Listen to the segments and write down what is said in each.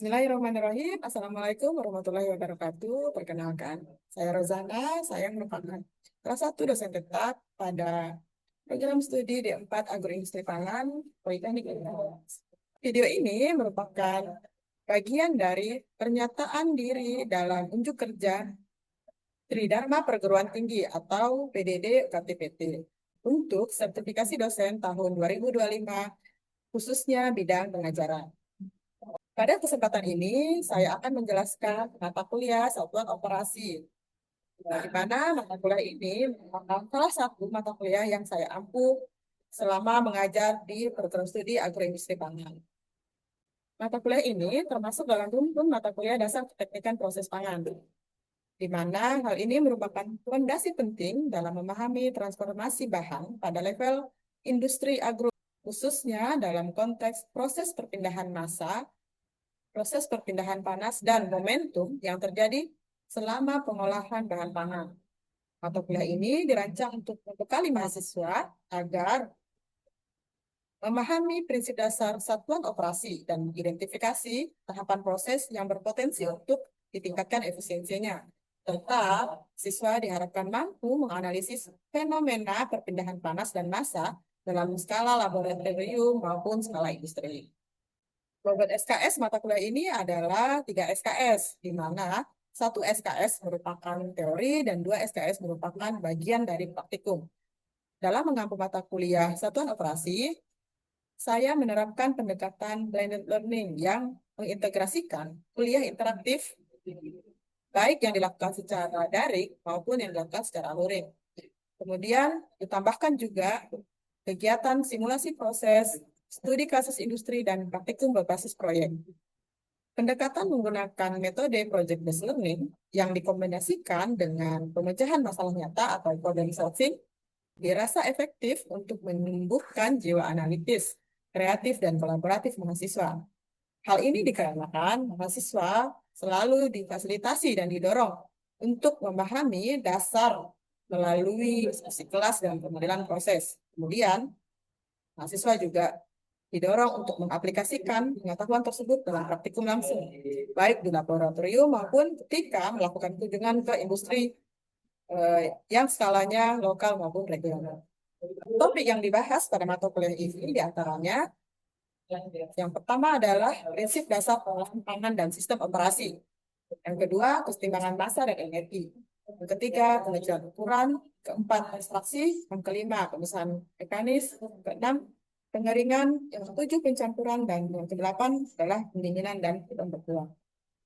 Bismillahirrahmanirrahim. Assalamualaikum warahmatullahi wabarakatuh. Perkenalkan, saya Rozana. Saya merupakan salah satu dosen tetap pada program studi D4 Agroindustri Pangan Politeknik Indonesia. Video ini merupakan bagian dari pernyataan diri dalam unjuk kerja Tridharma Perguruan Tinggi atau PDD UKT-PT untuk sertifikasi dosen tahun 2025, khususnya bidang pengajaran. Pada kesempatan ini, saya akan menjelaskan mata kuliah satuan operasi, di mana mata kuliah ini merupakan salah satu mata kuliah yang saya ampuh selama mengajar di program studi agroindustri pangan. Mata kuliah ini termasuk dalam rumpun mata kuliah dasar keteknikan proses pangan, di mana hal ini merupakan fondasi penting dalam memahami transformasi bahan pada level industri agro, khususnya dalam konteks proses perpindahan massa, proses perpindahan panas, dan momentum yang terjadi selama pengolahan bahan pangan. Mata kuliah ini dirancang untuk membekali mahasiswa agar memahami prinsip dasar satuan operasi dan identifikasi tahapan proses yang berpotensi untuk ditingkatkan efisiensinya. Serta siswa diharapkan mampu menganalisis fenomena perpindahan panas dan massa dalam skala laboratorium maupun skala industri. Bobot SKS mata kuliah ini adalah 3 SKS, di mana satu SKS merupakan teori dan 2 SKS merupakan bagian dari praktikum. Dalam mengampu mata kuliah satuan operasi, saya menerapkan pendekatan blended learning yang mengintegrasikan kuliah interaktif, baik yang dilakukan secara daring maupun yang dilakukan secara luring. Kemudian ditambahkan juga kegiatan simulasi proses, studi kasus industri, dan praktikum berbasis proyek. Pendekatan menggunakan metode project-based learning yang dikombinasikan dengan pemecahan masalah nyata atau problem solving dirasa efektif untuk menumbuhkan jiwa analitis, kreatif, dan kolaboratif mahasiswa. Hal ini dikarenakan mahasiswa selalu difasilitasi dan didorong untuk memahami dasar melalui diskusi kelas dan pemodelan proses. Kemudian, mahasiswa juga didorong untuk mengaplikasikan pengetahuan tersebut dalam praktikum langsung, baik di laboratorium maupun ketika melakukan kunjungan ke industri yang skalanya lokal maupun regional. Topik yang dibahas pada mata kuliah ini diantaranya yang pertama adalah prinsip dasar pengolahan pangan dan sistem operasi. Yang kedua, kesetimbangan massa dan energi. Yang ketiga, pengecualian ukuran. Keempat, ekstraksi. Yang kelima, pemisahan mekanis. Keenam, pengeringan. Yang ketujuh, pencampuran. Dan yang kedelapan adalah pendinginan dan pembekuan.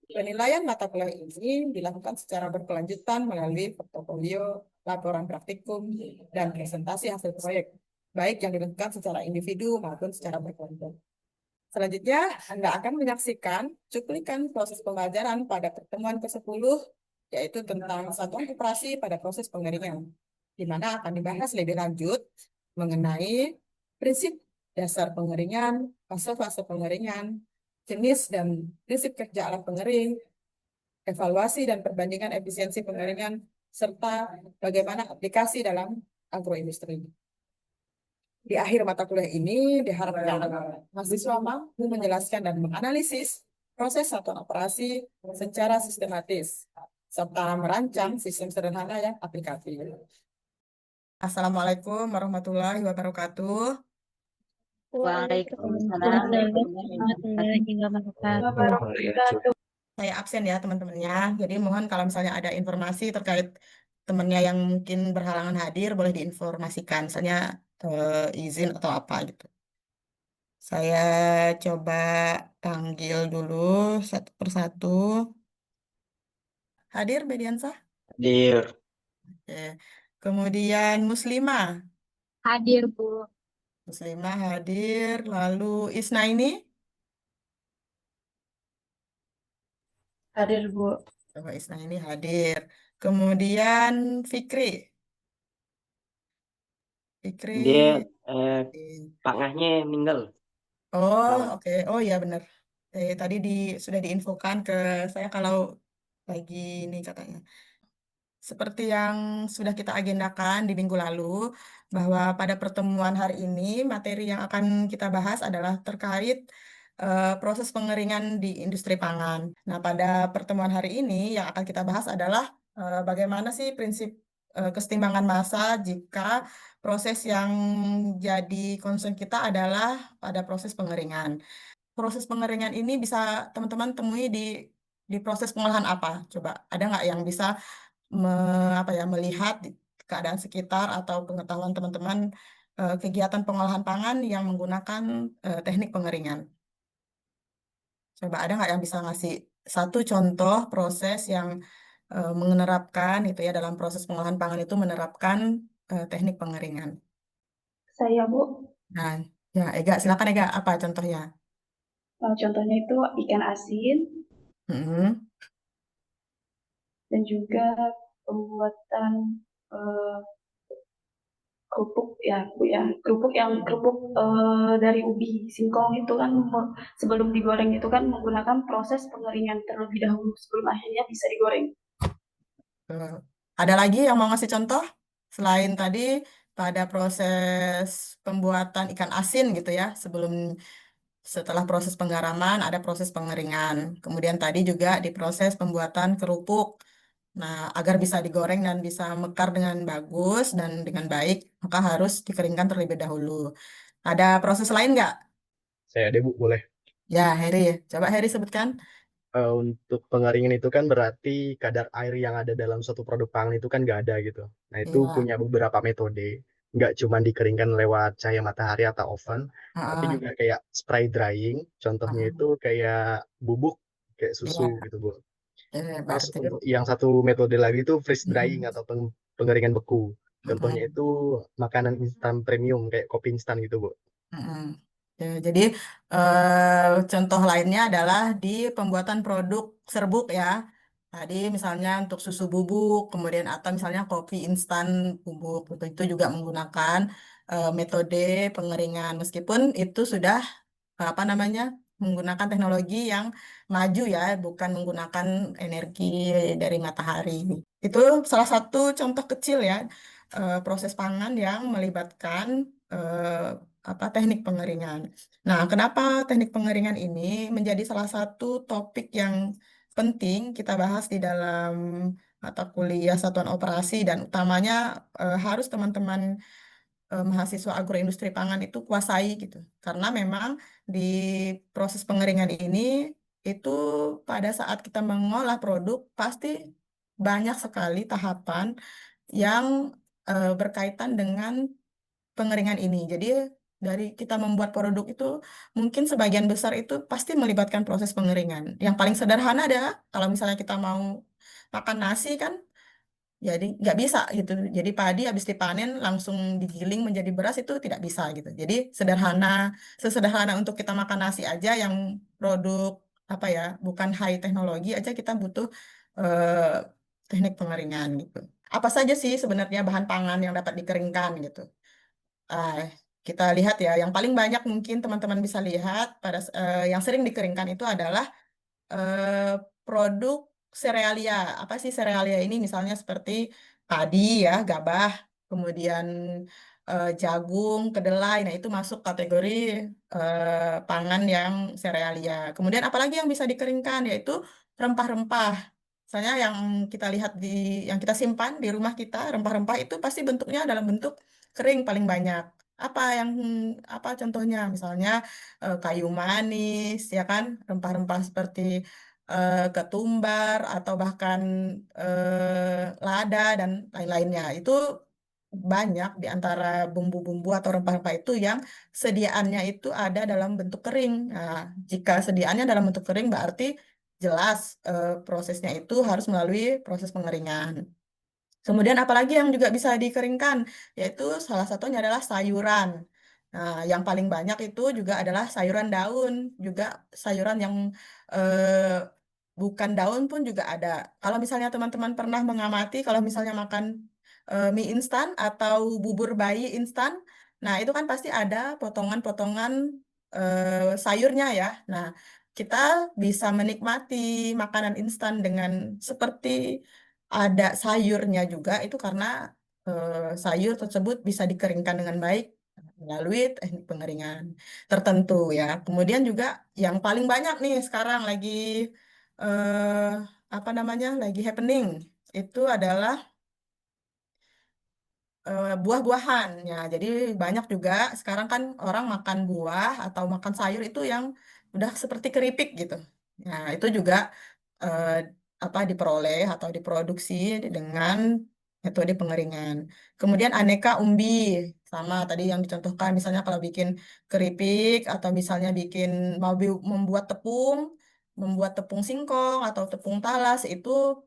Penilaian mata kuliah ini dilakukan secara berkelanjutan melalui portofolio, laporan praktikum, dan presentasi hasil proyek, baik yang dilakukan secara individu maupun secara berkelompok. Selanjutnya, Anda akan menyaksikan cuplikan proses pembelajaran pada pertemuan ke-10, yaitu tentang satuan operasi pada proses pengeringan, di mana akan dibahas lebih lanjut mengenai prinsip dasar pengeringan, fase-fase pengeringan, jenis dan prinsip kerja alat pengering, evaluasi dan perbandingan efisiensi pengeringan, serta bagaimana aplikasi dalam agroindustri. Di akhir mata kuliah ini diharapkan mahasiswa mampu menjelaskan dan menganalisis proses satuan operasi secara sistematis, serta merancang sistem sederhana yang aplikatif. Assalamualaikum warahmatullahi wabarakatuh. Waalaikumsalam warahmatullahi wabarakatuh. Saya absen ya teman-temannya, jadi mohon kalau misalnya ada informasi terkait temannya yang mungkin berhalangan hadir, boleh diinformasikan, misalnya izin atau apa gitu. Saya coba panggil dulu satu persatu. Hadir, Bediansah? Hadir. Oke. Kemudian Muslimah. Hadir, Bu. Muslimah hadir. Lalu Isna ini? Hadir, Bu. Coba Isna ini hadir. Kemudian Fikri. Fikri. Dia pangahnya meninggal. Oh, Malam. oke. Oh ya benar. Tadi sudah diinfokan ke saya kalau pagi ini katanya. Seperti yang sudah kita agendakan di minggu lalu, bahwa pada pertemuan hari ini materi yang akan kita bahas adalah terkait proses pengeringan di industri pangan. Nah, pada pertemuan hari ini yang akan kita bahas adalah bagaimana sih prinsip kesetimbangan massa jika proses yang jadi concern kita adalah pada proses pengeringan. Proses pengeringan ini bisa teman-teman temui di proses pengolahan apa? Coba ada nggak yang bisa apa ya, melihat keadaan sekitar atau pengetahuan teman-teman kegiatan pengolahan pangan yang menggunakan teknik pengeringan? Coba ada nggak yang bisa ngasih satu contoh proses yang menerapkan itu ya dalam proses pengolahan pangan itu menerapkan teknik pengeringan. Saya, Bu, Nah, ya Ega, silakan Ega, apa contohnya? contohnya itu ikan asin Mm-mm. dan juga pembuatan eh, kerupuk ya, Bu ya. Kerupuk dari ubi singkong itu kan sebelum digoreng itu kan menggunakan proses pengeringan terlebih dahulu sebelum akhirnya bisa digoreng. Eh, ada lagi yang mau ngasih contoh selain tadi pada proses pembuatan ikan asin gitu ya, setelah proses penggaraman ada proses pengeringan. Kemudian tadi juga di proses pembuatan kerupuk. Nah, agar bisa digoreng dan bisa mekar dengan bagus dan dengan baik, maka harus dikeringkan terlebih dahulu. Ada proses lain nggak? Saya deh Bu, boleh. Ya, Heri. Coba Heri sebutkan. Untuk pengeringan itu kan berarti kadar air yang ada dalam suatu produk pangan itu kan nggak ada gitu. Nah itu Ya, punya beberapa metode. Nggak cuma dikeringkan lewat cahaya matahari atau oven, tapi ah, juga kayak spray drying. Contohnya ah, itu kayak bubuk, kayak susu ya, gitu Bu. Terus berarti. untuk yang satu metode lagi itu freeze drying Mm-mm, atau pengeringan beku. Contohnya mm-mm. itu makanan instan premium kayak kopi instan gitu Bu. Mm-mm. Ya, jadi contoh lainnya adalah di pembuatan produk serbuk ya. Tadi misalnya untuk susu bubuk, kemudian atau misalnya kopi instan bubuk, itu juga menggunakan metode pengeringan. Meskipun itu sudah apa namanya menggunakan teknologi yang maju ya, bukan menggunakan energi dari matahari. Itu salah satu contoh kecil ya proses pangan yang melibatkan eh, apa teknik pengeringan. Nah, kenapa teknik pengeringan ini menjadi salah satu topik yang penting kita bahas di dalam mata kuliah satuan operasi dan utamanya harus teman-teman mahasiswa agroindustri pangan itu kuasai gitu. Karena memang di proses pengeringan ini itu pada saat kita mengolah produk pasti banyak sekali tahapan yang berkaitan dengan pengeringan ini. Jadi dari kita membuat produk itu mungkin sebagian besar itu pasti melibatkan proses pengeringan. Yang paling sederhana adalah kalau misalnya kita mau makan nasi kan jadi nggak bisa gitu. Jadi padi habis dipanen langsung digiling menjadi beras itu tidak bisa gitu. Jadi sesederhana untuk kita makan nasi aja yang produk apa ya, bukan high teknologi aja kita butuh eh, teknik pengeringan gitu. Apa saja sih sebenarnya bahan pangan yang dapat dikeringkan gitu? Ah, kita lihat ya, yang paling banyak mungkin teman-teman bisa lihat yang sering dikeringkan itu adalah eh, produk serealia. Apa sih serealia ini? Misalnya seperti padi ya, gabah, kemudian jagung, kedelai. Nah, itu masuk kategori pangan yang serealia. Kemudian apalagi yang bisa dikeringkan yaitu rempah-rempah. Misalnya yang kita lihat yang kita simpan di rumah kita, rempah-rempah itu pasti bentuknya dalam bentuk kering paling banyak. Apa contohnya? Misalnya kayu manis, ya kan, rempah-rempah seperti ketumbar atau bahkan lada dan lain-lainnya. Itu banyak di antara bumbu-bumbu atau rempah-rempah itu yang sediaannya itu ada dalam bentuk kering. Nah, jika sediaannya dalam bentuk kering berarti jelas prosesnya itu harus melalui proses pengeringan. Kemudian apalagi yang juga bisa dikeringkan, yaitu salah satunya adalah sayuran. Nah, yang paling banyak itu juga adalah sayuran daun, juga sayuran yang eh, bukan daun pun juga ada. Kalau misalnya teman-teman pernah mengamati, kalau misalnya makan mie instan atau bubur bayi instan, nah itu kan pasti ada potongan-potongan sayurnya ya. Nah, kita bisa menikmati makanan instan dengan seperti ada sayurnya juga itu karena sayur tersebut bisa dikeringkan dengan baik melalui teknik pengeringan tertentu ya. Kemudian juga yang paling banyak nih sekarang lagi eh, apa namanya lagi happening itu adalah buah-buahan ya. Jadi banyak juga sekarang kan orang makan buah atau makan sayur itu yang udah seperti keripik gitu. Nah, itu juga eh, apa diperoleh atau diproduksi dengan metode pengeringan. Kemudian aneka umbi sama tadi yang dicontohkan misalnya kalau bikin keripik atau misalnya membuat membuat tepung singkong atau tepung talas itu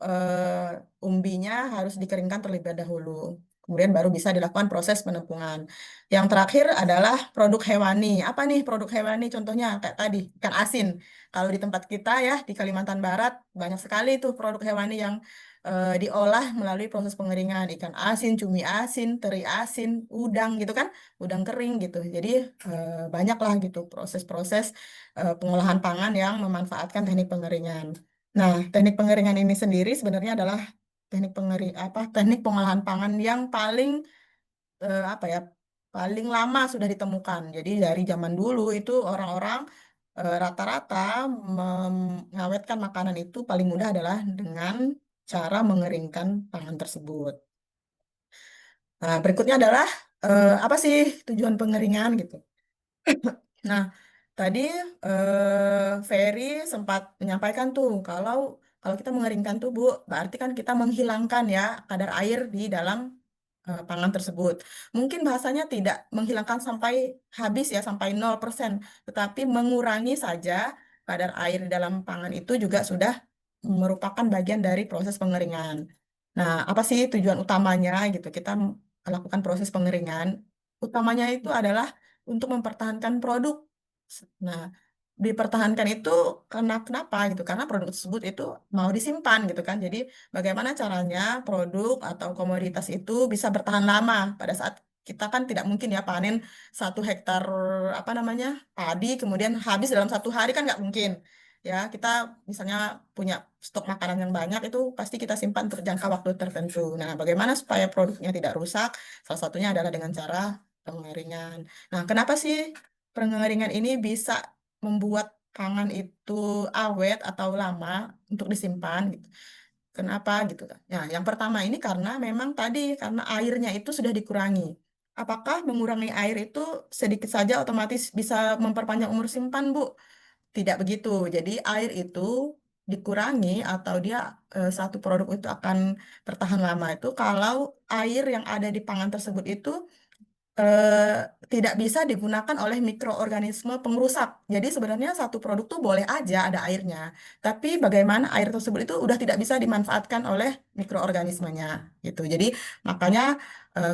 umbinya harus dikeringkan terlebih dahulu. Kemudian baru bisa dilakukan proses penepungan. Yang terakhir adalah produk hewani. Apa nih produk hewani? Contohnya kayak tadi, ikan asin. Kalau di tempat kita ya, di Kalimantan Barat, banyak sekali tuh produk hewani yang diolah melalui proses pengeringan. Ikan asin, cumi asin, teri asin, udang gitu kan, udang kering gitu. Jadi banyak lah gitu proses-proses pengolahan pangan yang memanfaatkan teknik pengeringan. Nah, teknik pengeringan ini sendiri sebenarnya adalah teknik pengolahan pangan yang paling apa ya paling lama sudah ditemukan. Jadi dari zaman dulu itu orang-orang rata-rata mengawetkan makanan itu paling mudah adalah dengan cara mengeringkan pangan tersebut. Nah, berikutnya adalah apa sih tujuan pengeringan gitu. Nah, tadi Ferry sempat menyampaikan tuh kalau kita mengeringkan tuh Bu, berarti kan kita menghilangkan ya kadar air di dalam pangan tersebut. Mungkin bahasanya tidak menghilangkan sampai habis ya, sampai 0%, tetapi mengurangi saja kadar air di dalam pangan itu juga sudah merupakan bagian dari proses pengeringan. Nah, apa sih tujuan utamanya gitu? Kita melakukan proses pengeringan. Utamanya itu adalah untuk mempertahankan produk. Nah, dipertahankan itu karena kenapa gitu? Karena produk tersebut itu mau disimpan gitu kan. Jadi bagaimana caranya produk atau komoditas itu bisa bertahan lama pada saat kita kan tidak mungkin ya panen 1 hektar apa namanya padi kemudian habis dalam 1 hari kan nggak mungkin ya kita misalnya punya stok makanan yang banyak itu pasti kita simpan untuk jangka waktu tertentu. Nah, bagaimana supaya produknya tidak rusak? Salah satunya adalah dengan cara pengeringan. Nah, kenapa sih pengeringan ini bisa membuat pangan itu awet atau lama untuk disimpan gitu. Kenapa gitu kan? Nah, yang pertama ini karena memang tadi karena airnya itu sudah dikurangi. Apakah mengurangi air itu sedikit saja otomatis bisa memperpanjang umur simpan, Bu? Tidak begitu. Jadi air itu dikurangi atau satu produk itu akan bertahan lama itu kalau air yang ada di pangan tersebut itu tidak bisa digunakan oleh mikroorganisme pengrusak. Jadi sebenarnya satu produk tuh boleh aja ada airnya, tapi bagaimana air tersebut itu udah tidak bisa dimanfaatkan oleh mikroorganismenya gitu. Jadi makanya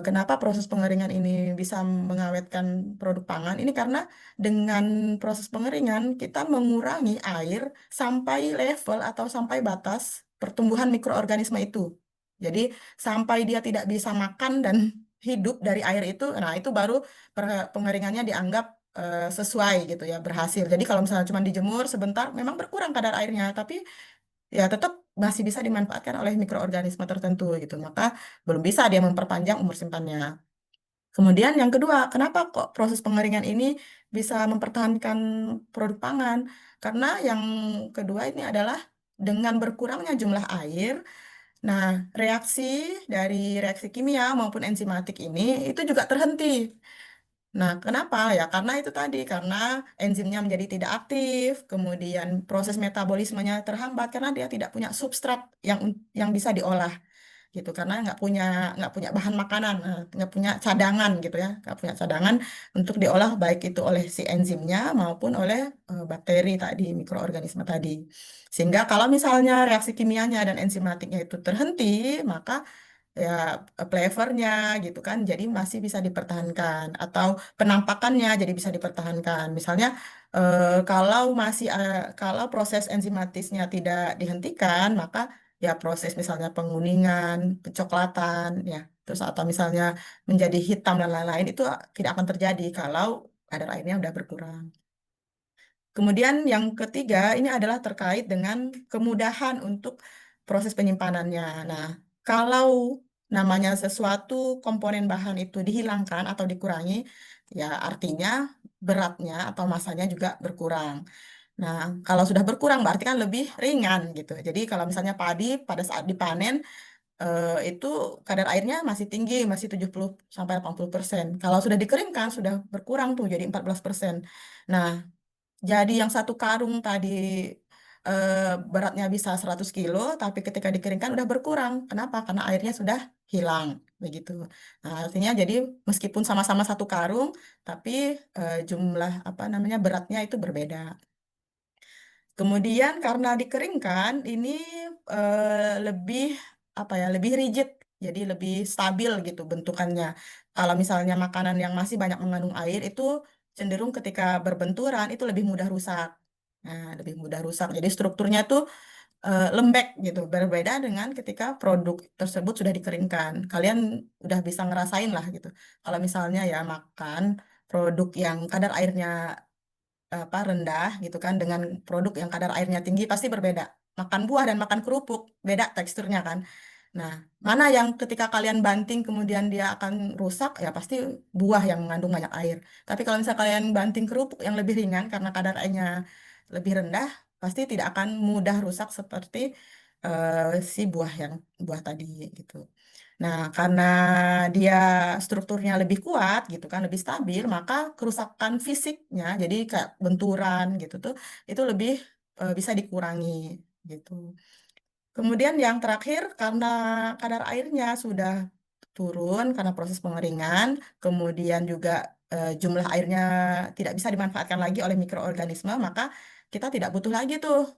kenapa proses pengeringan ini bisa mengawetkan produk pangan ini karena dengan proses pengeringan kita mengurangi air sampai level atau sampai batas pertumbuhan mikroorganisme itu. Jadi sampai dia tidak bisa makan dan hidup dari air itu, nah itu baru pengeringannya dianggap sesuai gitu ya, berhasil. Jadi kalau misalnya cuma dijemur sebentar, memang berkurang kadar airnya, tapi ya tetap masih bisa dimanfaatkan oleh mikroorganisme tertentu gitu. Maka belum bisa dia memperpanjang umur simpannya. Kemudian yang kedua, kenapa kok proses pengeringan ini bisa mempertahankan produk pangan? Karena yang kedua ini adalah dengan berkurangnya jumlah air. Nah, reaksi dari reaksi kimia maupun enzimatik ini itu juga terhenti. Nah, kenapa? Ya karena itu tadi, karena enzimnya menjadi tidak aktif, kemudian proses metabolismenya terhambat karena dia tidak punya substrat yang bisa diolah gitu, karena nggak punya bahan makanan, nggak punya cadangan gitu ya, nggak punya cadangan untuk diolah baik itu oleh si enzimnya maupun oleh bakteri tadi, mikroorganisme tadi. Sehingga kalau misalnya reaksi kimianya dan enzimatiknya itu terhenti, maka ya flavornya gitu kan jadi masih bisa dipertahankan atau penampakannya jadi bisa dipertahankan. Misalnya kalau proses enzimatisnya tidak dihentikan maka ya proses misalnya penguningan, kecoklatan ya terus atau misalnya menjadi hitam dan lain-lain itu tidak akan terjadi kalau kadar airnya udah berkurang. Kemudian yang ketiga ini adalah terkait dengan kemudahan untuk proses penyimpanannya. Nah, kalau namanya sesuatu komponen bahan itu dihilangkan atau dikurangi, Ya, artinya beratnya atau masanya juga berkurang. Nah, kalau sudah berkurang berarti kan lebih ringan gitu. Jadi kalau misalnya padi pada saat dipanen itu kadar airnya masih tinggi, masih 70 sampai 80%. Kalau sudah dikeringkan sudah berkurang tuh jadi 14%. Nah, jadi yang satu karung tadi beratnya bisa 100 kilo, tapi ketika dikeringkan udah berkurang. Kenapa? Karena airnya sudah hilang, begitu. Nah, artinya jadi meskipun sama-sama satu karung, tapi jumlah apa namanya beratnya itu berbeda. Kemudian karena dikeringkan, ini lebih apa ya, lebih rigid, jadi lebih stabil gitu bentukannya. Kalau misalnya makanan yang masih banyak mengandung air itu cenderung ketika berbenturan itu lebih mudah rusak. Nah, lebih mudah rusak. Jadi strukturnya tuh lembek gitu, berbeda dengan ketika produk tersebut sudah dikeringkan. Kalian udah bisa ngerasain lah gitu. Kalau misalnya ya makan produk yang kadar airnya apa rendah gitu kan dengan produk yang kadar airnya tinggi pasti berbeda. Makan buah dan makan kerupuk beda teksturnya kan. Nah, mana yang ketika kalian banting kemudian dia akan rusak ya pasti buah yang mengandung banyak air. Tapi kalau misalnya kalian banting kerupuk yang lebih ringan karena kadar airnya lebih rendah pasti tidak akan mudah rusak seperti si buah tadi gitu. Nah, karena dia strukturnya lebih kuat gitu kan, lebih stabil, maka kerusakan fisiknya, jadi kayak benturan gitu tuh, itu lebih bisa dikurangi gitu. Kemudian yang terakhir, karena kadar airnya sudah turun karena proses pengeringan, kemudian juga jumlah airnya tidak bisa dimanfaatkan lagi oleh mikroorganisme, maka kita tidak butuh lagi tuh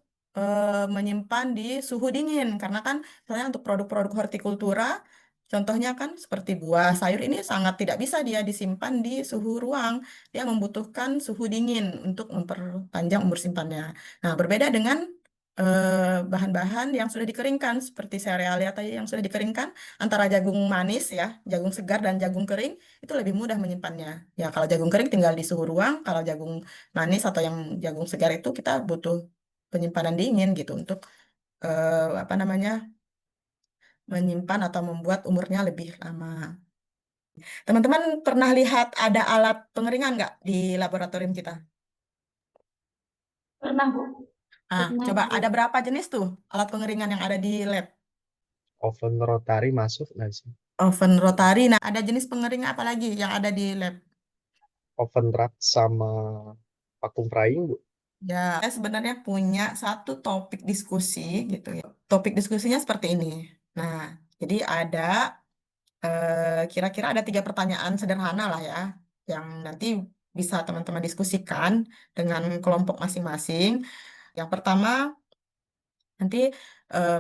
menyimpan di suhu dingin. Karena kan misalnya untuk produk-produk hortikultura, contohnya kan seperti buah, sayur ini sangat tidak bisa dia disimpan di suhu ruang. Dia membutuhkan suhu dingin untuk memperpanjang umur simpannya. Nah, berbeda dengan bahan-bahan yang sudah dikeringkan seperti serealia tadi yang sudah dikeringkan antara jagung manis ya, jagung segar dan jagung kering itu lebih mudah menyimpannya. Ya kalau jagung kering tinggal di suhu ruang, kalau jagung manis atau yang jagung segar itu kita butuh penyimpanan dingin gitu untuk apa namanya menyimpan atau membuat umurnya lebih lama. Teman-teman pernah lihat ada alat pengeringan nggak di laboratorium kita? Pernah, Bu. Ah, Pernah, coba Bu. ada berapa jenis tuh alat pengeringan yang ada di lab? Oven rotary masuk nggak sih? Oven rotary. Nah, ada jenis pengering apa lagi yang ada di lab? Oven rat sama vacuum frying, Bu. Ya, saya sebenarnya punya satu topik diskusi gitu ya. Topik diskusinya seperti ini. Nah, jadi ada kira-kira ada 3 pertanyaan sederhana lah ya, yang nanti bisa teman-teman diskusikan dengan kelompok masing-masing. Yang pertama, nanti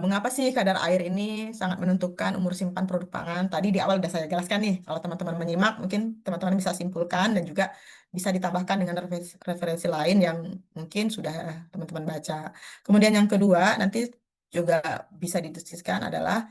mengapa sih kadar air ini sangat menentukan umur simpan produk pangan? Tadi di awal sudah saya jelaskan nih, kalau teman-teman menyimak mungkin teman-teman bisa simpulkan dan juga bisa ditambahkan dengan referensi lain yang mungkin sudah teman-teman baca. Kemudian yang kedua, nanti juga bisa didiskusikan adalah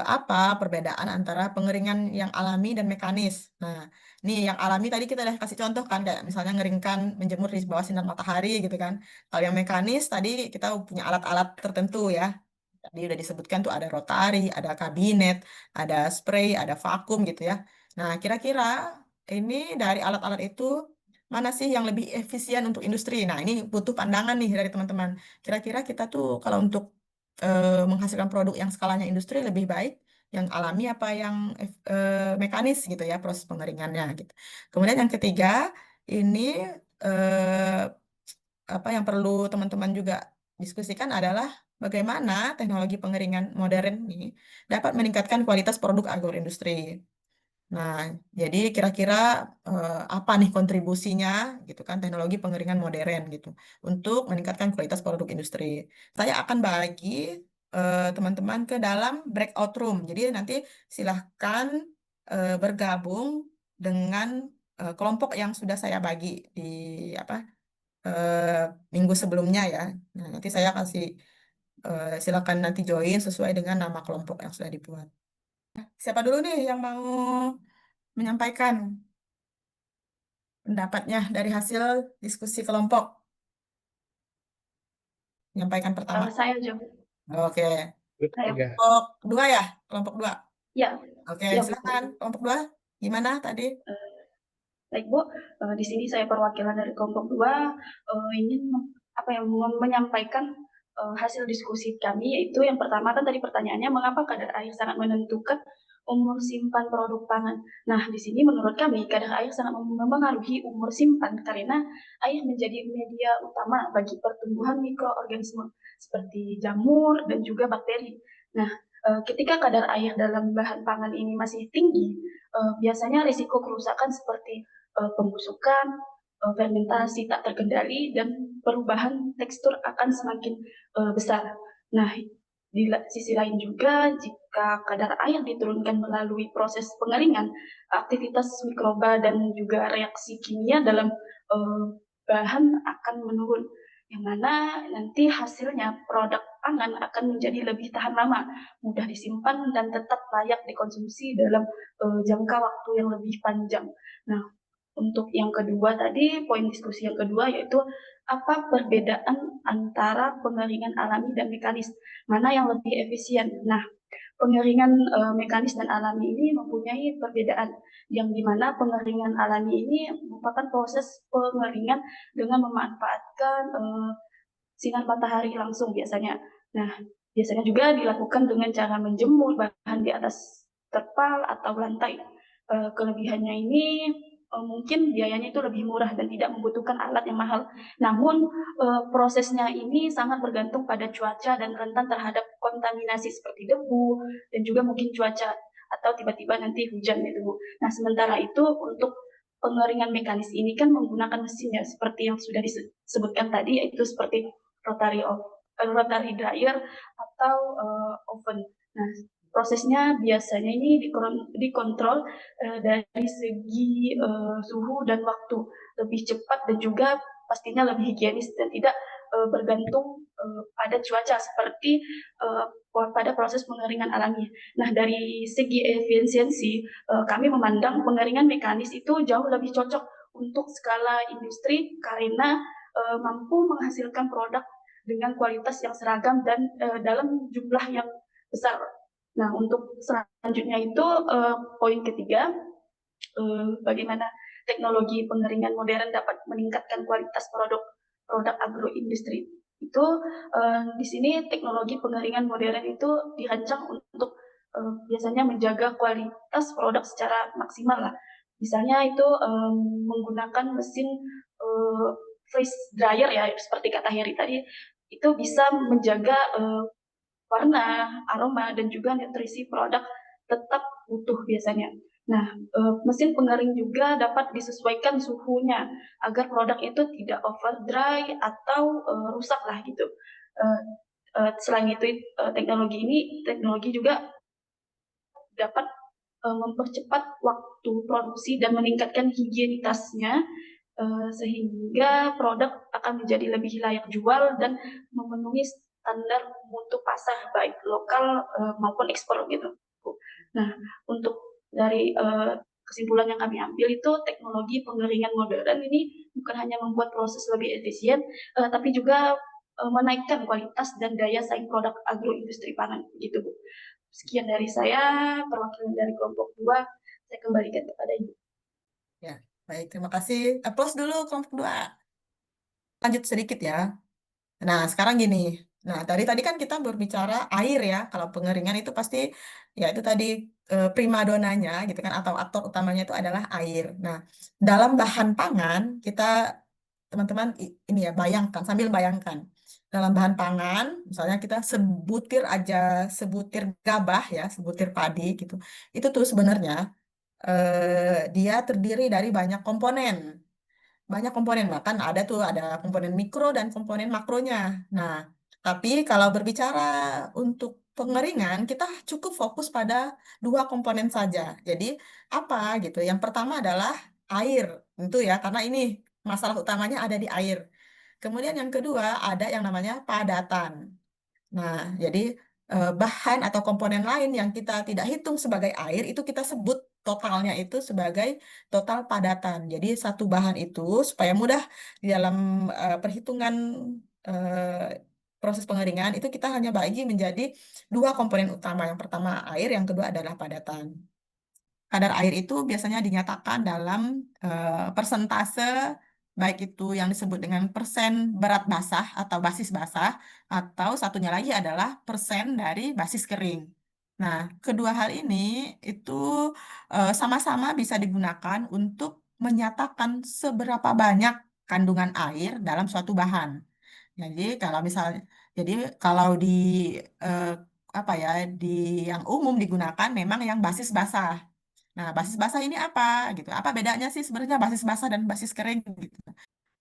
apa perbedaan antara pengeringan yang alami dan mekanis. Nah, nih yang alami tadi kita udah kasih contoh kan, kayak misalnya ngeringkan menjemur di bawah sinar matahari gitu kan. Kalau yang mekanis tadi kita punya alat-alat tertentu ya. Tadi udah disebutkan tuh ada rotari, ada kabinet, ada spray, ada vakum gitu ya. Nah, kira-kira ini dari alat-alat itu mana sih yang lebih efisien untuk industri? Nah, ini butuh pandangan nih dari teman-teman. Kira-kira kita tuh kalau untuk menghasilkan produk yang skalanya industri lebih baik yang alami apa yang mekanis gitu ya proses pengeringannya gitu. Kemudian yang ketiga ini eh, apa yang perlu teman-teman juga diskusikan adalah bagaimana teknologi pengeringan modern ini dapat meningkatkan kualitas produk agroindustri. Nah, jadi kira-kira apa nih kontribusinya gitu kan teknologi pengeringan modern gitu untuk meningkatkan kualitas produk industri. Saya akan bagi teman-teman ke dalam breakout room. Jadi nanti silahkan bergabung dengan kelompok yang sudah saya bagi di apa minggu sebelumnya ya. Nah, nanti saya kasih silakan nanti join sesuai dengan nama kelompok yang sudah dibuat. Siapa dulu nih yang mau menyampaikan pendapatnya dari hasil diskusi kelompok? Menyampaikan pertama. Saya aja, Bu. Oke. Saya. Kelompok dua ya? Kelompok dua. Ya, Oke, ya, Bu. silakan. Kelompok dua. Gimana tadi? Baik Bu, di sini saya perwakilan dari kelompok 2 ingin menyampaikan hasil diskusi kami, yaitu yang pertama kan tadi pertanyaannya mengapa kadar air sangat menentukan umur simpan produk pangan. Nah, di sini menurut kami kadar air sangat mempengaruhi umur simpan karena air menjadi media utama bagi pertumbuhan mikroorganisme seperti jamur dan juga bakteri. Nah, ketika kadar air dalam bahan pangan ini masih tinggi, biasanya risiko kerusakan seperti pembusukan, fermentasi tak terkendali, dan perubahan tekstur akan semakin besar. Nah, di sisi lain juga, jika kadar air diturunkan melalui proses pengeringan, aktivitas mikroba dan juga reaksi kimia dalam bahan akan menurun, yang mana nanti hasilnya produk pangan akan menjadi lebih tahan lama, mudah disimpan, dan tetap layak dikonsumsi dalam jangka waktu yang lebih panjang. Nah, untuk yang kedua tadi, poin diskusi yang kedua yaitu apa perbedaan antara pengeringan alami dan mekanis, mana yang lebih efisien. Nah, pengeringan mekanis dan alami ini mempunyai perbedaan, yang dimana pengeringan alami ini merupakan proses pengeringan dengan memanfaatkan sinar matahari langsung biasanya. Nah, biasanya juga dilakukan dengan cara menjemur bahan di atas terpal atau lantai. Kelebihannya ini mungkin biayanya itu lebih murah dan tidak membutuhkan alat yang mahal. Namun prosesnya ini sangat bergantung pada cuaca dan rentan terhadap kontaminasi seperti debu dan juga mungkin cuaca atau tiba-tiba nanti hujan gitu Bu. Nah, sementara itu untuk pengeringan mekanis ini kan menggunakan mesin ya seperti yang sudah disebutkan tadi, yaitu seperti rotary dryer atau oven. Nah, prosesnya biasanya ini dikontrol dari segi suhu dan waktu, lebih cepat dan juga pastinya lebih higienis dan tidak bergantung pada cuaca seperti pada proses pengeringan alami. Nah, dari segi efisiensi, kami memandang pengeringan mekanis itu jauh lebih cocok untuk skala industri karena mampu menghasilkan produk dengan kualitas yang seragam dan dalam jumlah yang besar. Nah, untuk selanjutnya itu poin ketiga, bagaimana teknologi pengeringan modern dapat meningkatkan kualitas produk agroindustri. Itu di sini teknologi pengeringan modern itu dirancang untuk biasanya menjaga kualitas produk secara maksimal lah. Misalnya itu menggunakan mesin freeze dryer ya, seperti kata Heri tadi, itu bisa menjaga warna, aroma, dan juga nutrisi produk tetap utuh biasanya. Nah, mesin pengering juga dapat disesuaikan suhunya agar produk itu tidak over dry atau rusak lah gitu. Selain itu, teknologi juga dapat mempercepat waktu produksi dan meningkatkan higienitasnya sehingga produk akan menjadi lebih layak jual dan memenuhi standar mutu pasar baik lokal maupun ekspor gitu. Nah, untuk dari kesimpulan yang kami ambil itu teknologi pengeringan modern ini bukan hanya membuat proses lebih efisien, tapi juga menaikkan kualitas dan daya saing produk agroindustri pangan gitu Bu. Sekian dari saya, perwakilan dari kelompok 2, saya kembalikan kepada Ibu. Ya, baik. Terima kasih. Applause dulu kelompok 2. Lanjut sedikit ya. Nah, sekarang gini. Nah, tadi tadi kan kita berbicara air ya. Kalau pengeringan itu pasti ya itu tadi primadonanya gitu kan atau aktor utamanya itu adalah air. Nah, dalam bahan pangan kita teman-teman ini ya bayangkan sambil bayangkan. Dalam bahan pangan, misalnya kita sebutir aja sebutir gabah ya, sebutir padi gitu. Itu tuh sebenarnya dia terdiri dari banyak komponen. Banyak komponen, bahkan ada tuh ada komponen mikro dan komponen makronya. Nah, tapi kalau berbicara untuk pengeringan, kita cukup fokus pada dua komponen saja. Jadi apa gitu? Yang pertama adalah air, tentu ya, karena ini masalah utamanya ada di air. Kemudian yang kedua ada yang namanya padatan. Nah, jadi bahan atau komponen lain yang kita tidak hitung sebagai air itu kita sebut totalnya itu sebagai total padatan. Jadi satu bahan itu supaya mudah di dalam perhitungan proses pengeringan itu kita hanya bagi menjadi dua komponen utama. Yang pertama air, yang kedua adalah padatan. kadar air itu biasanya dinyatakan dalam persentase, baik itu yang disebut dengan persen berat basah atau basis basah, atau satunya lagi adalah persen dari basis kering. Nah, kedua hal ini itu sama-sama bisa digunakan untuk menyatakan seberapa banyak kandungan air dalam suatu bahan. Jadi kalau misalnya, jadi kalau di eh, apa ya, di yang umum digunakan memang yang basis basah. Nah, basis basah ini apa gitu? Apa bedanya sih sebenarnya basis basah dan basis kering gitu?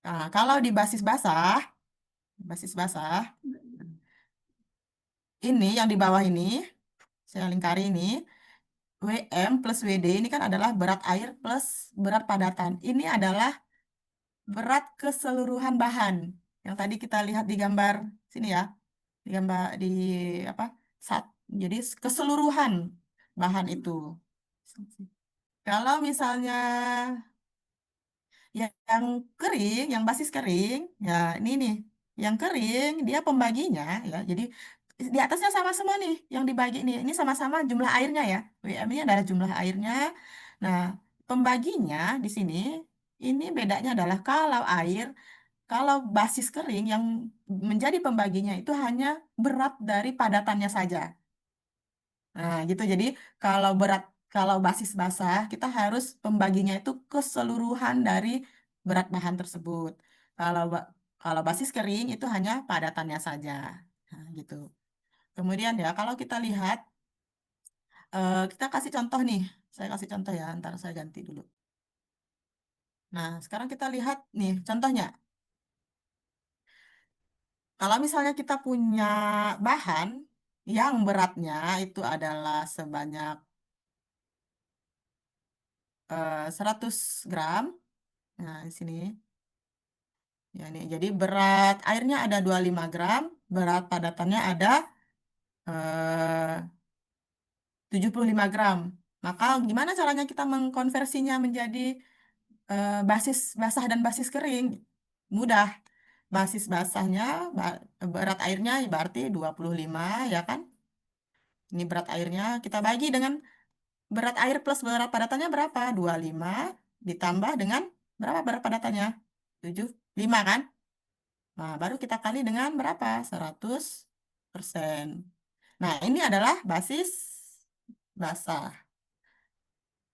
Nah, kalau di basis basah ini yang di bawah ini saya lingkari ini, WM plus WD ini kan adalah berat air plus berat padatan. Ini adalah berat keseluruhan bahan. Yang tadi kita lihat di gambar sini ya, di gambar di apa? Sat, jadi keseluruhan bahan itu. Kalau misalnya yang kering, yang basis kering, ya ini nih, yang kering dia pembaginya ya. Jadi di atasnya sama semua nih, yang dibagi nih. Ini sama-sama jumlah airnya ya. WM ini adalah jumlah airnya. Nah, pembaginya di sini ini bedanya adalah kalau basis kering yang menjadi pembaginya itu hanya berat dari padatannya saja. Nah, gitu. Jadi kalau berat, kalau basis basah, kita harus pembaginya itu keseluruhan dari berat bahan tersebut. Kalau kalau basis kering itu hanya padatannya saja. Nah, gitu. Kemudian ya, kalau kita lihat, kita kasih contoh nih. Saya kasih contoh ya, ntar saya ganti dulu. Nah, sekarang kita lihat nih contohnya. Kalau misalnya kita punya bahan yang beratnya itu adalah sebanyak 100 gram. Nah, di sini. Ya, nih. Jadi berat airnya ada 25 gram, berat padatannya ada eh, 75 gram. Maka gimana caranya kita mengkonversinya menjadi basis basah dan basis kering? Mudah. Basis basahnya, berat airnya berarti 25 ya kan? Ini berat airnya kita bagi dengan berat air plus berat padatannya berapa? 25 ditambah dengan berapa berat padatannya? 75 kan? Nah, baru kita kali dengan berapa? 100%. Nah, ini adalah basis basah.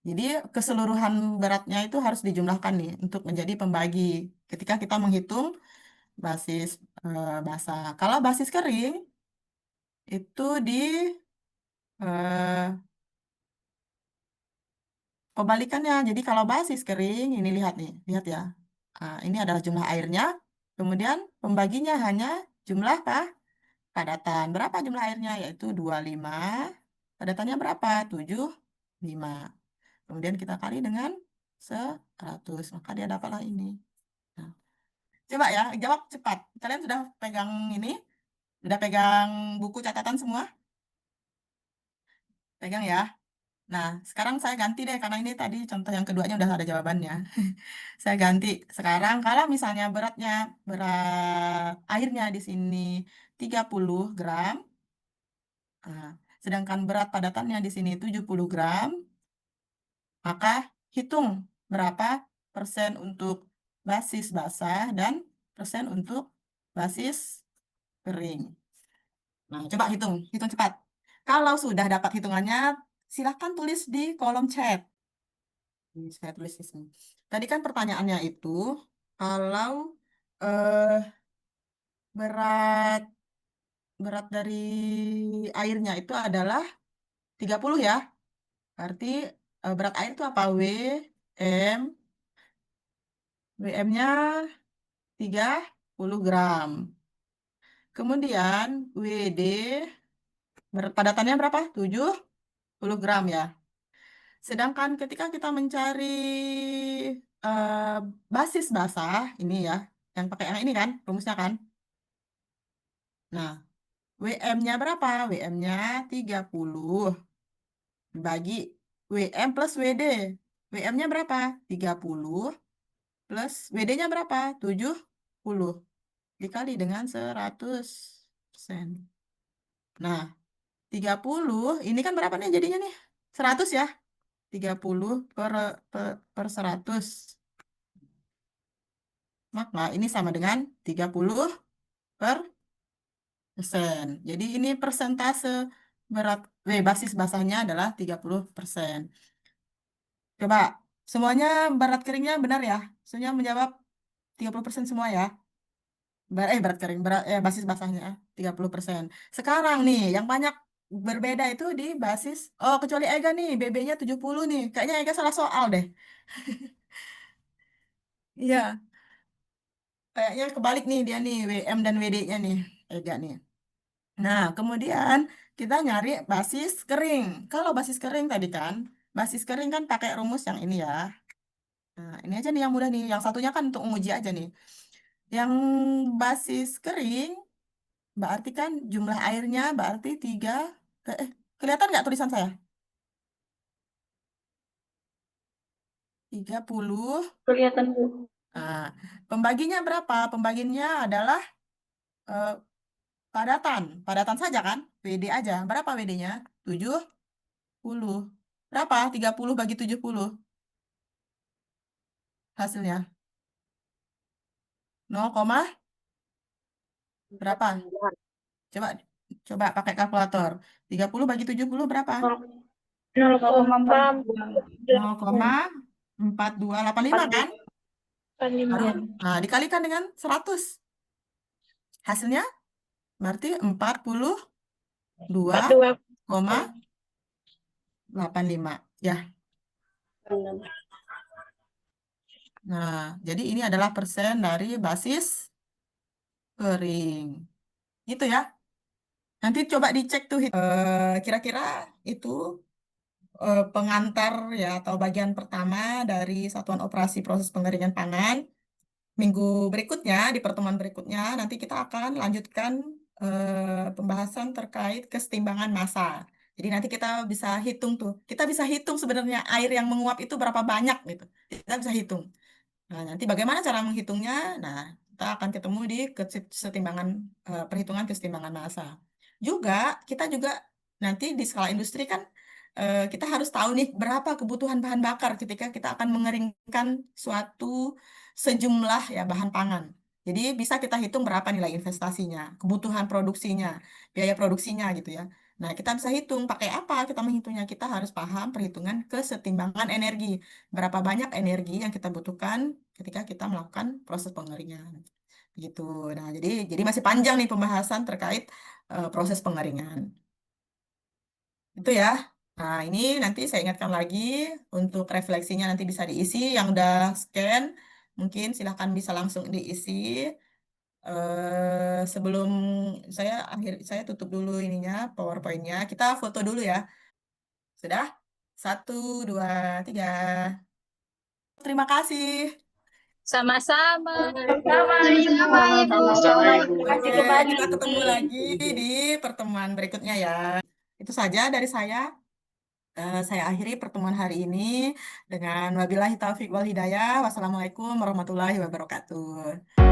Jadi keseluruhan beratnya itu harus dijumlahkan nih untuk menjadi pembagi. Ketika kita menghitung basis basah. Kalau basis kering itu di eh, kebalikannya. Jadi kalau basis kering, ini lihat nih, lihat ya. Ini adalah jumlah airnya. Kemudian pembaginya hanya jumlah padatan. Berapa jumlah airnya? Yaitu 25. Padatannya berapa? 75. Kemudian kita kali dengan 100. Maka dia dapatlah ini. Nah, coba ya, jawab cepat. Kalian sudah pegang ini? Sudah pegang buku catatan semua? Pegang ya. Nah, sekarang saya ganti deh, karena ini tadi contoh yang keduanya udah ada jawabannya. Saya ganti. Sekarang kalau misalnya berat airnya di sini 30 gram, nah, sedangkan berat padatannya di sini 70 gram, maka hitung berapa persen untuk basis basah dan persen untuk basis kering. Nah, coba hitung cepat. Kalau sudah dapat hitungannya, silahkan tulis di kolom chat. Ini saya tulis di sini. Tadi kan pertanyaannya itu, kalau eh, berat berat dari airnya itu adalah 30 ya. Berarti berat air itu apa? M, WM-nya 30 gram. Kemudian WD berat padatannya berapa? 70 gram ya. Sedangkan ketika kita mencari eh, basis basah, ini ya, yang pakai yang ini kan, rumusnya kan. Nah, WM-nya berapa? WM-nya 30 dibagi WM plus WD. WM-nya berapa? 30 plus WD-nya berapa? 70 dikali dengan 100%. Nah, 30 ini kan berapa nih jadinya nih? 100 ya. 30 per 100. Maka ini sama dengan 30 per persen. Jadi ini persentase berat basis basahnya adalah 30%. Coba semuanya berat keringnya benar ya? Semuanya menjawab 30% semua ya. Berat kering, basis basahnya 30%. Sekarang nih, yang banyak berbeda itu di basis, oh kecuali Ega nih, BB-nya 70 nih. Kayaknya Ega salah soal deh. Iya, kayaknya kebalik nih dia nih, WM dan WD-nya nih, Ega nih. Nah, kemudian kita nyari basis kering. Kalau basis kering tadi kan, basis kering kan pakai rumus yang ini ya. Nah, ini aja nih yang mudah nih. Yang satunya kan untuk menguji aja nih. Yang basis kering, berarti kan jumlah airnya berarti 3. Kelihatan nggak tulisan saya? 30. Kelihatan Bu. Nah, pembaginya berapa? Pembaginya adalah eh, padatan. Padatan saja kan? WD aja. Berapa WD-nya? 70. Berapa? 30 bagi 70 hasilnya. 0, berapa? Coba coba pakai kalkulator. 30 bagi 70 berapa? 0,4285 kan? Iya. Nah, dikalikan dengan 100. Hasilnya berarti 42,85. Ya. Nah, jadi ini adalah persen dari basis kering. Gitu ya. Nanti coba dicek tuh kira-kira itu pengantar ya atau bagian pertama dari satuan operasi proses pengeringan pangan. Minggu berikutnya, di pertemuan berikutnya, nanti kita akan lanjutkan pembahasan terkait kesetimbangan massa. Jadi nanti kita bisa hitung tuh. Kita bisa hitung sebenarnya air yang menguap itu berapa banyak gitu. Kita bisa hitung. Nah, nanti bagaimana cara menghitungnya? Nah, kita akan ketemu di kesetimbangan perhitungan kesetimbangan massa. Juga kita juga nanti di skala industri kan kita harus tahu nih berapa kebutuhan bahan bakar ketika kita akan mengeringkan suatu sejumlah ya bahan pangan. Jadi bisa kita hitung berapa nilai investasinya, kebutuhan produksinya, biaya produksinya gitu ya. Nah, kita bisa hitung pakai apa kita menghitungnya. Kita harus paham perhitungan kesetimbangan energi. Berapa banyak energi yang kita butuhkan ketika kita melakukan proses pengeringan. Gitu. Nah, jadi masih panjang nih pembahasan terkait proses pengeringan. Itu ya. Nah, ini nanti saya ingatkan lagi untuk refleksinya nanti bisa diisi. Yang udah scan, mungkin silahkan bisa langsung diisi. Sebelum saya tutup dulu ininya, PowerPoint-nya. Kita foto dulu ya. Sudah? 1, 2, 3. Terima kasih. Sama-sama. Sama Ibu. Sama Ibu. Terima kasih Oke, kembali. kita ketemu lagi di pertemuan berikutnya ya. Itu saja dari saya. Saya akhiri pertemuan hari ini dengan wabillahi taufiq wal hidayah. Wassalamualaikum warahmatullahi wabarakatuh.